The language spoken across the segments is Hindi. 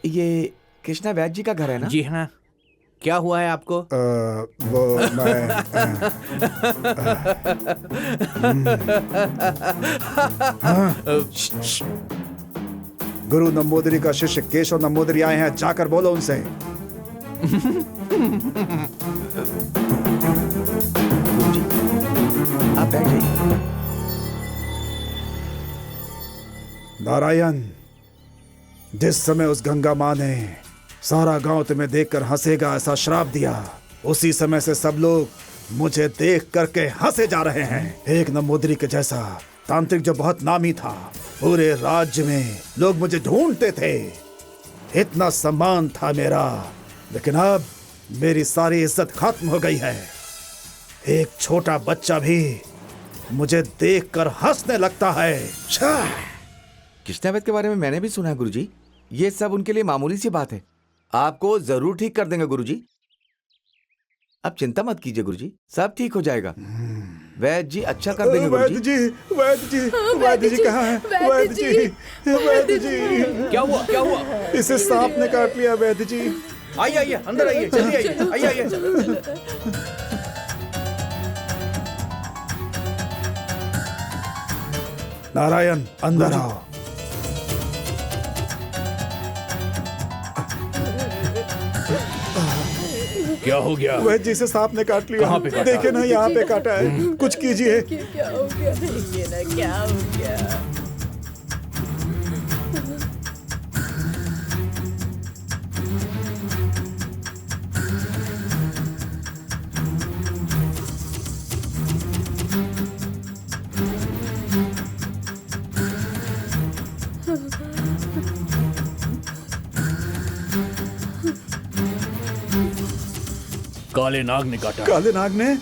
ये कृष्णा वैद्य जी का घर है ना? जी हाँ। क्या हुआ है आपको? वो मैं गुरु नंबूदरी का शिष्य केशव नंबूदरी आए हैं, जाकर बोलो उनसे। गुरुजी, आप बैठ जाइए। नारायण, जिस समय उस गंगा माँ ने सारा गांव तुम्हें देखकर हंसेगा ऐसा श्राप दिया, उसी समय से सब लोग मुझे देख करके हंसे जा रहे हैं। एक नंबूदरी के जैसा तांत्रिक जो बहुत नामी था, पूरे राज्य में लोग मुझे ढूंढते थे, इतना सम्मान था मेरा, लेकिन अब मेरी सारी इज्जत खत्म हो गई है। एक छोटा बच्चा भी मुझे देखकर हंसने लगता है। कृष्णा वैद्य के बारे में मैंने भी सुना है गुरुजी। ये सब उनके लिए मामूली सी बात है, आपको जरूर ठीक कर देंगे गुरुजी। आप चिंता मत कीजिए गुरुजी, सब ठीक हो जाएगा। वैद्य जी अच्छा कर देंगे गुरुजी। वैद्य जी कहाँ हैं? वैद्य जी क्या हुआ? क्या हुआ? इसे सांप ने काट लिया। वैद्य जी आइए आइए, अंदर आइए, जल्दी आइए, आइए आइए। नारायण, अंदर आओ। क्या हो गया? वैद्य जी से सांप ने काट लिया। कहाँ पे काटा? देखे ना, यहाँ पे काटा है। कुछ कीजिए। क्या हो गया? देखिए ना क्या हो गया। काले नाग ने काटा। काले नाग ने?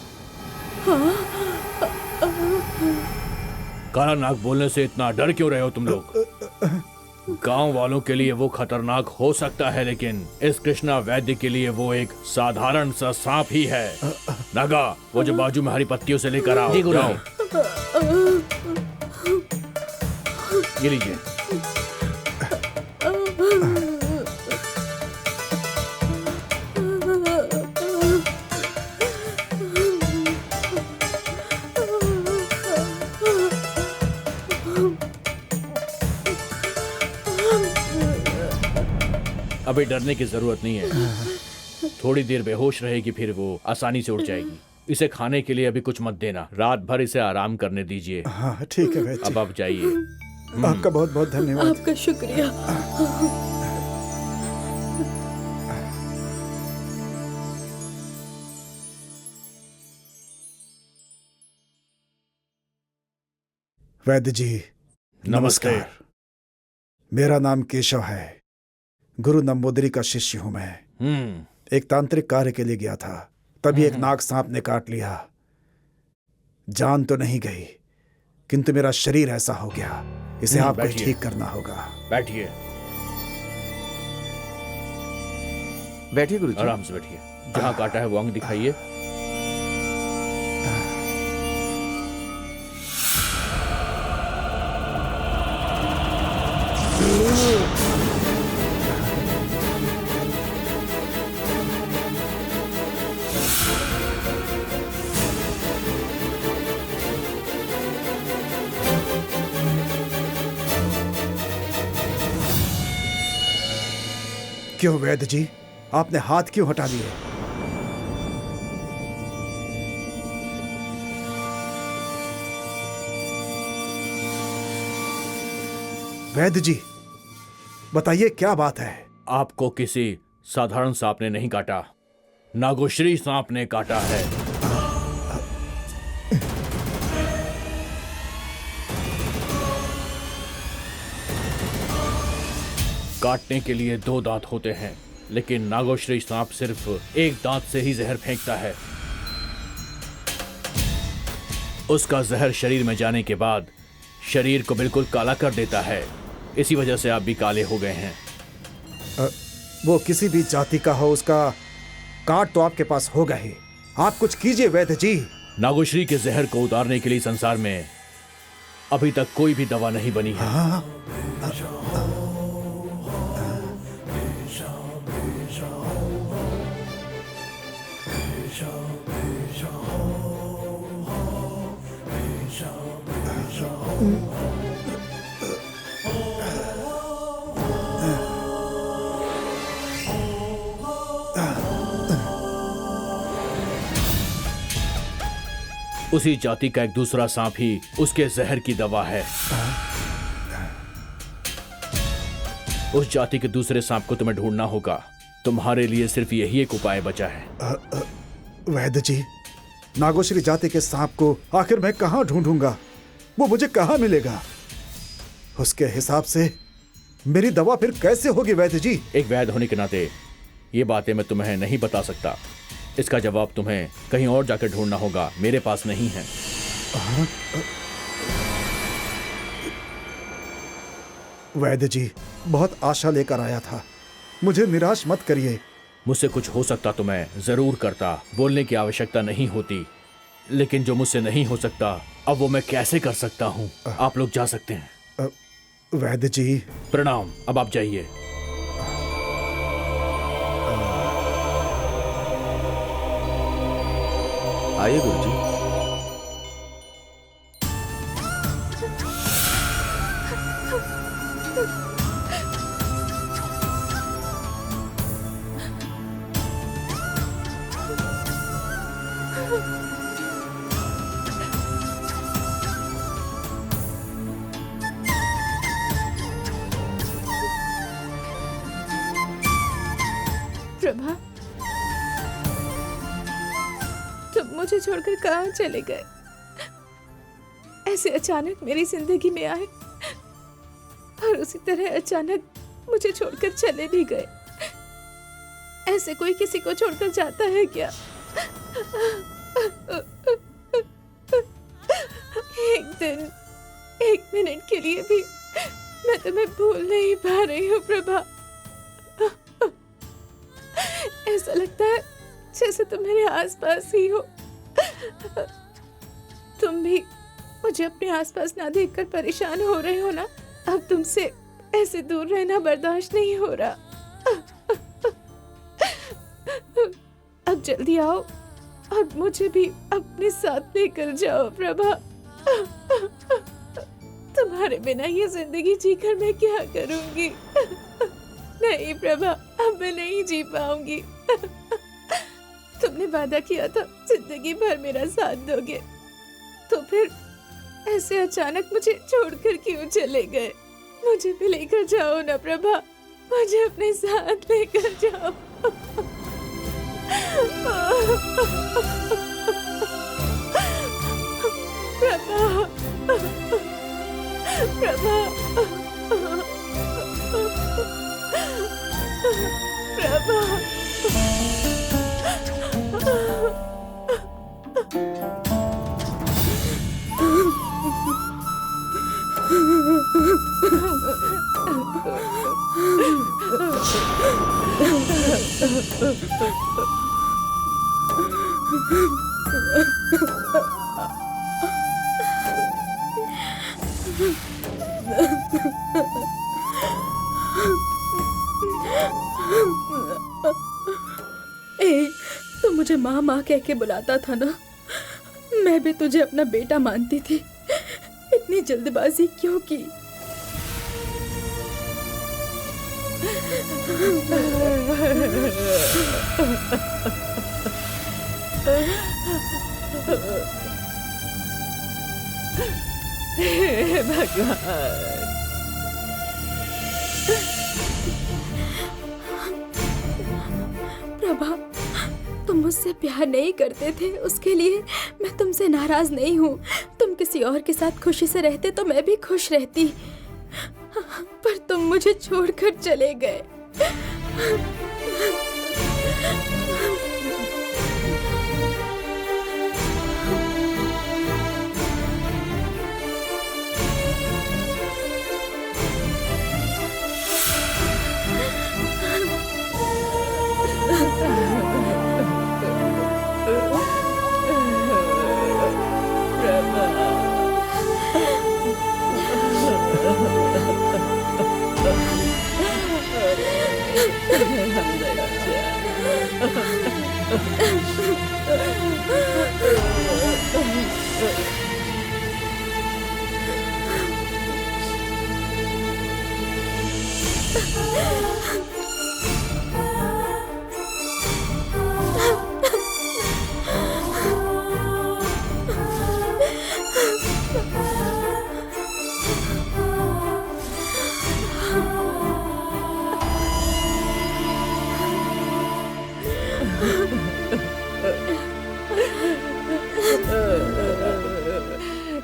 काला नाग बोलने से इतना डर क्यों रहे हो तुम लोग? गांव वालों के लिए वो खतरनाक हो सकता है, लेकिन इस कृष्णा वैद्य के लिए वो एक साधारण सा सांप ही है। नागा, वो जो बाजू में हरी पत्तियों से लेकर आओ। जाओ। ये लीजिए। अभी डरने की जरूरत नहीं है, थोड़ी देर बेहोश रहेगी, फिर वो आसानी से उठ जाएगी। इसे खाने के लिए अभी कुछ मत देना, रात भर इसे आराम करने दीजिए। हाँ ठीक है वैद्य जी। अब आप जाइए। आपका बहुत बहुत धन्यवाद। आपका शुक्रिया। वैद्य जी नमस्ते। नमस्कार। मेरा नाम केशव है, गुरु नंबूदरी का शिष्य हूं मैं। एक तांत्रिक कार्य के लिए गया था, तभी एक नाग सांप ने काट लिया। जान तो नहीं गई, किंतु मेरा शरीर ऐसा हो गया, इसे आपको ही बैठिए। ठीक करना होगा। बैठिए, बैठिए गुरुजी। आराम से बैठिए। जहाँ काटा है वो अंग दिखाइए। क्यों वैद्य जी, आपने हाथ क्यों हटा लिए? वैद्य जी बताइए क्या बात है? आपको किसी साधारण सांप ने नहीं काटा, नागोश्री सांप ने काटा है। काटने के लिए 2 दांत होते हैं, लेकिन नागोश्री सांप सिर्फ एक दांत से ही जहर फेंकता है। उसका जहर शरीर में जाने के बाद शरीर को बिल्कुल काला कर देता है। इसी वजह से आप भी काले हो गए हैं। वो किसी भी जाति का हो, उसका काट तो आपके पास होगा ही। आप कुछ कीजिए वैद्य जी। नागोश्री के जहर को उतारने के लिए संसार में अभी तक कोई भी दवा नहीं बनी है। उसी जाति का एक दूसरा सांप ही उसके जहर की दवा है। उस जाति के दूसरे सांप को तुम्हें ढूंढना होगा। तुम्हारे लिए सिर्फ यही एक उपाय बचा है। वैद्य जी, नागोश्री जाति के सांप को आखिर मैं कहाँ ढूंढूंगा? वो मुझे कहाँ मिलेगा? उसके हिसाब से मेरी दवा फिर कैसे होगी वैद्य जी? एक वैद्य होने के नाते ये बातें मैं तुम्हें नहीं बता सकता। इसका जवाब तुम्हें कहीं और जाकर ढूंढना होगा, मेरे पास नहीं है। वैद्य जी, बहुत आशा लेकर आया था, मुझे निराश मत करिए। मुझसे कुछ हो सकता तो मैं जरूर करता, बोलने की आवश्यकता नहीं होती। लेकिन जो मुझसे नहीं हो सकता, अब वो मैं कैसे कर सकता हूँ? आप लोग जा सकते हैं। वैद्य जी, प्रणाम, अब आप जाइए। आइए गुरुजी। प्रभा, तुम मुझे छोड़कर कहाँ चले गए? ऐसे अचानक मेरी जिंदगी में आए और उसी तरह अचानक मुझे छोड़कर चले भी गए। ऐसे कोई किसी को छोड़कर जाता है क्या? एक दिन, एक मिनट के लिए भी मैं तुम्हें भूल नहीं पा रही हूँ प्रभा। ऐसा लगता है जैसे तुम मेरे आसपास ही हो। तुम भी मुझे अपने आसपास ना देखकर परेशान हो रहे हो ना? अब तुमसे ऐसे दूर रहना बर्दाश्त नहीं हो रहा। अब जल्दी आओ और मुझे भी अपने साथ लेकर जाओ प्रभा। तुम्हारे बिना ये जिंदगी जीकर मैं क्या करूंगी? नहीं प्रभा, अब मैं नहीं जी पाऊंगी। तुमने वादा किया था जिंदगी भर मेरा साथ दोगे, तो फिर ऐसे अचानक मुझे छोड़कर क्यों चले गए? मुझे भी लेकर जाओ ना प्रभा, मुझे अपने साथ लेकर जाओ। प्रभा, प्रभा, प्रभा। ए, तू मुझे माँ माँ कह के बुलाता था ना? मैं भी तुझे अपना बेटा मानती थी। इतनी जल्दबाजी क्यों की? भगवान, प्रभा, तुम मुझसे प्यार नहीं करते थे, उसके लिए मैं तुमसे नाराज नहीं हूँ। तुम किसी और के साथ खुशी से रहते तो मैं भी खुश रहती, पर तुम मुझे छोड़कर चले गए।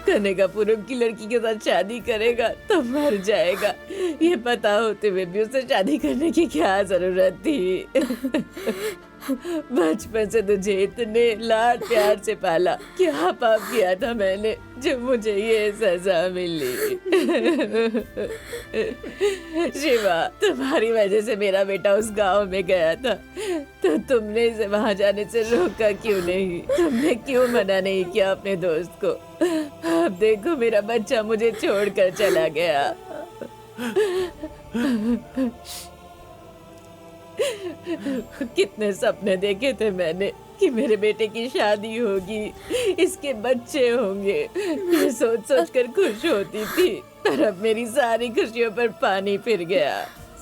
कनेकापुरम की लड़की के साथ शादी करेगा तो मर जाएगा। ये पता होते हुए भी उसे शादी करने की क्या जरूरत थी? बचपन से तुझे इतने लाड प्यार से पाला, क्या पाप किया था मैंने जो मुझे ये सजा मिली? शिवा, तुम्हारी वजह से मेरा बेटा उस गांव में गया था, तो तुमने इसे वहां जाने से रोका क्यों नहीं? तुमने क्यों मना नहीं किया अपने दोस्त को? अब देखो मेरा बच्चा मुझे छोड़कर चला गया। कितने सपने देखे थे मैंने कि मेरे बेटे की शादी होगी, इसके बच्चे होंगे, ये सोच सोच कर खुश होती थी। पर अब मेरी सारी खुशियों पर पानी फिर गया,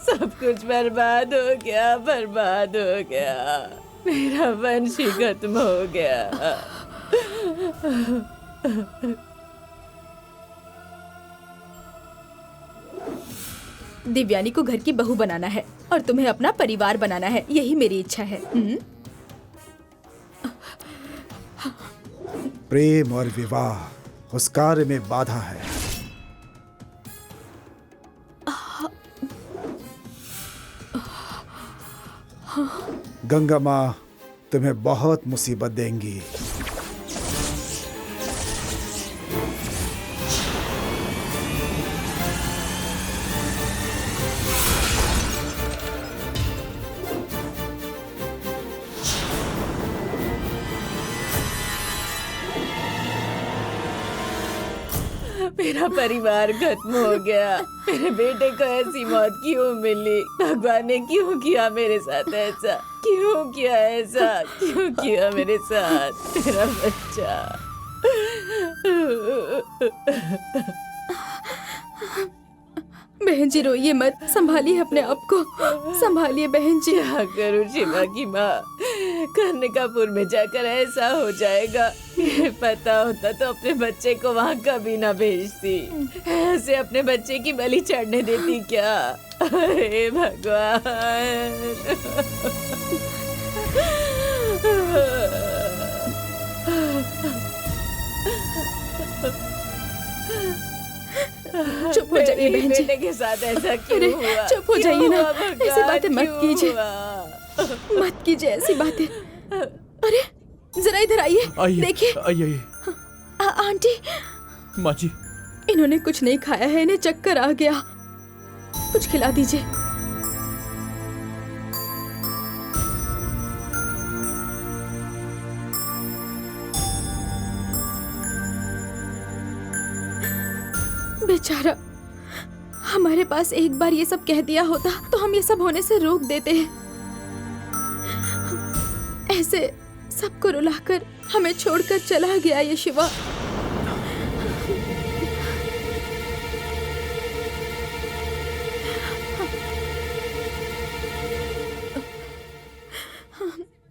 सब कुछ बर्बाद हो गया, बर्बाद हो गया। मेरा वंश ही खत्म हो गया। दिव्यानी को घर की बहू बनाना है और तुम्हें अपना परिवार बनाना है, यही मेरी इच्छा है। प्रेम और विवाह उस कार्य में बाधा है। गंगा माँ तुम्हें बहुत मुसीबत देंगी। मेरा परिवार खत्म हो गया, मेरे बेटे को ऐसी मौत क्यों मिली? भगवान ने क्यों किया मेरे साथ ऐसा? क्यों किया ऐसा? क्यों किया मेरे साथ? मेरा बच्चा। बहन जी रोइए मत, संभालिए अपने आप को, संभालिए बहन जी। क्या करूं शिवा की माँ, कन्निकापुर में जाकर ऐसा हो जाएगा, ये पता होता तो अपने बच्चे को वहाँ कभी ना भेजती। ऐसे अपने बच्चे की बलि चढ़ने देती क्या? हे भगवान। चुप हो जाइए बहन जी। बेटे के साथ ऐसा क्यों अरे, हुआ? चुप हो जाइए ना, ऐसी बातें मत क्यों कीजिए। हुआ? मत कीजिए ऐसी बातें। अरे जरा इधर आइए, देखिए। आइए आंटी, माँ जी। इन्होंने कुछ नहीं खाया है, इन्हें चक्कर आ गया, कुछ खिला दीजिए। बेचारा, हमारे पास एक बार ये सब कह दिया होता तो हम ये सब होने से रोक देते हैं। ऐसे सबको रुलाकर हमें छोड़कर चला गया ये शिवा।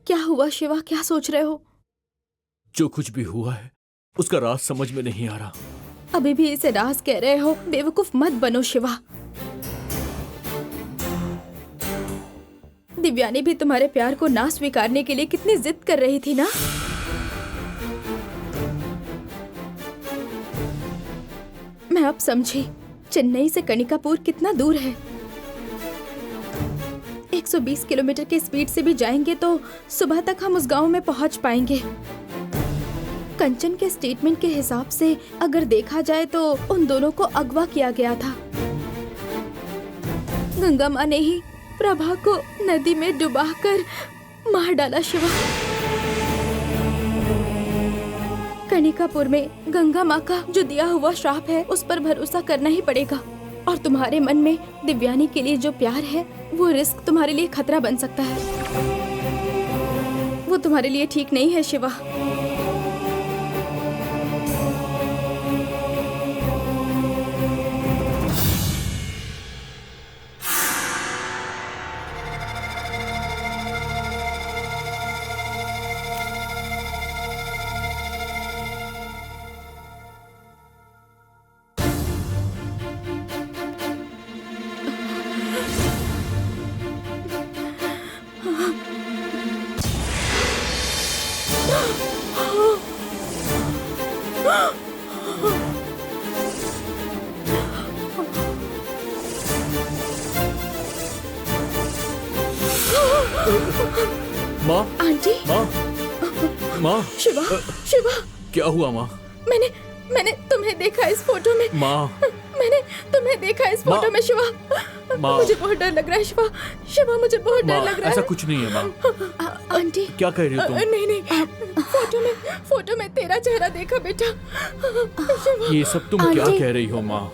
क्या हुआ शिवा, क्या सोच रहे हो? जो कुछ भी हुआ है उसका राज समझ में नहीं आ रहा। अभी भी इसे राज कह रहे हो? बेवकूफ मत बनो शिवा। दिव्यानी भी तुम्हारे प्यार को ना स्वीकारने के लिए कितनी जिद कर रही थी ना। मैं अब समझी चेन्नई से कनिकापुर कितना दूर है। 120 किलोमीटर की स्पीड से भी जाएंगे तो सुबह तक हम उस गांव में पहुंच पाएंगे। कंचन के स्टेटमेंट के हिसाब से अगर देखा जाए तो उन दोनों को अगवा किया गया था। गंगा माँ ने ही प्रभा को नदी में डुबाकर मार डाला शिवा। कनिकापुर में गंगा माँ का जो दिया हुआ श्राप है उस पर भरोसा करना ही पड़ेगा। और तुम्हारे मन में दिव्यानी के लिए जो प्यार है वो रिस्क तुम्हारे लिए खतरा बन सकता है। वो तुम्हारे लिए ठीक नहीं है शिवा। माँ आंटी, माँ माँ शिवा, शिवा, क्या हुआ माँ? मैंने तुम्हें देखा इस फोटो में। माँ मैंने तुम्हें देखा इस फोटो माँ। में शिवा। माँ। मुझे बहुत डर लग रहा है शिवा। शिवा, मुझे बहुत डर माँ लग रहा ऐसा है। कुछ नहीं है माँ। आंटी, क्या कह रही हो तुम? नहीं, फोटो में तेरा चेहरा देखा बेटा। शिवा, ये सब तुम क्या आंटी। कह रही हो माँ?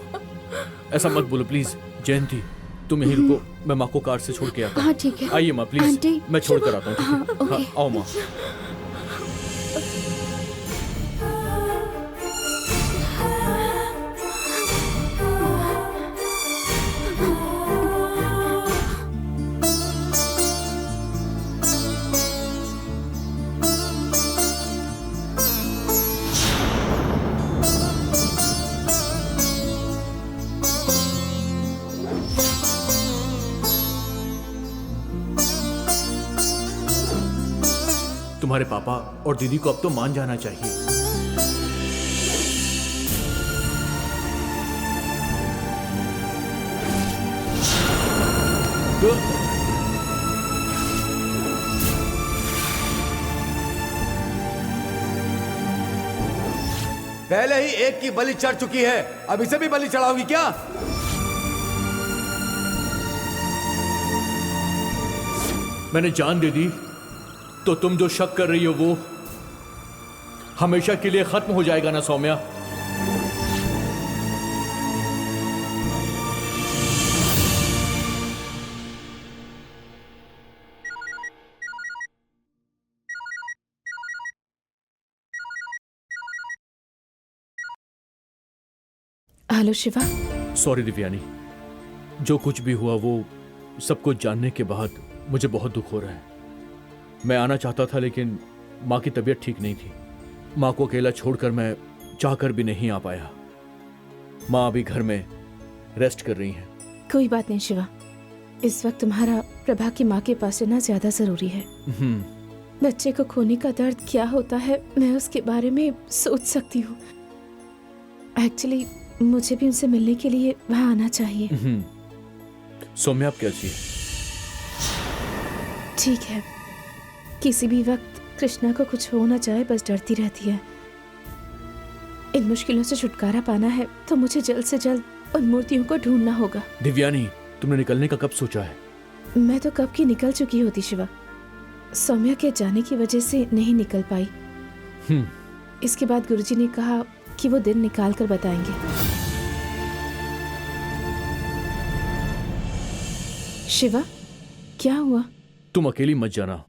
ऐसा मत बोलो प्लीज। जयंती तुम यहीं रुको, मैं माँ को कार से छोड़ के आता हूँ। हाँ ठीक है। आइए माँ प्लीज, आंटी, मैं छोड़ कर शिवा। आता हूँ, ठीक हाँ, है? ओके। हाँ, आओ माँ। तुम्हारे पापा और दीदी को अब तो मान जाना चाहिए। पहले ही एक की बलि चढ़ चुकी है, अब इसे भी बलि चढ़ाओगी क्या? मैंने जान दे दी तो तुम जो शक कर रही हो वो हमेशा के लिए खत्म हो जाएगा ना सौम्या? हेलो शिवा। सॉरी दिव्यानी, जो कुछ भी हुआ वो सब कुछ जानने के बाद मुझे बहुत दुख हो रहा है। मैं आना चाहता था लेकिन माँ की तबीयत ठीक नहीं थी। माँ को अकेला छोड़कर मैं चाहकर भी नहीं आ पाया। माँ अभी घर में रेस्ट कर रही हैं। कोई बात नहीं शिवा, इस वक्त तुम्हारा प्रभा की माँ के पास रहना ज्यादा जरूरी है। बच्चे को खोने का दर्द क्या होता है मैं उसके बारे में सोच सकती हूँ। एक्चुअली मुझे भी उनसे मिलने के लिए वहाँ आना चाहिए। सौम्या आप कैसी है? ठीक है, किसी भी वक्त कृष्णा को कुछ हो ना जाए बस डरती रहती है। इन मुश्किलों से छुटकारा पाना है तो मुझे जल्द से जल्द उन मूर्तियों को ढूंढना होगा। दिव्यानी तुमने निकलने का कब सोचा है? मैं तो कब की निकल चुकी होती शिवा, सौम्या के जाने की वजह से नहीं निकल पाई। इसके बाद गुरुजी ने कहा कि वो दिन निकाल कर बताएंगे। शिवा, क्या हुआ? तुम अकेली मत जाना।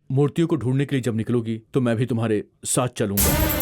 मूर्तियों को ढूंढने के लिए जब निकलोगी तो मैं भी तुम्हारे साथ चलूंगा।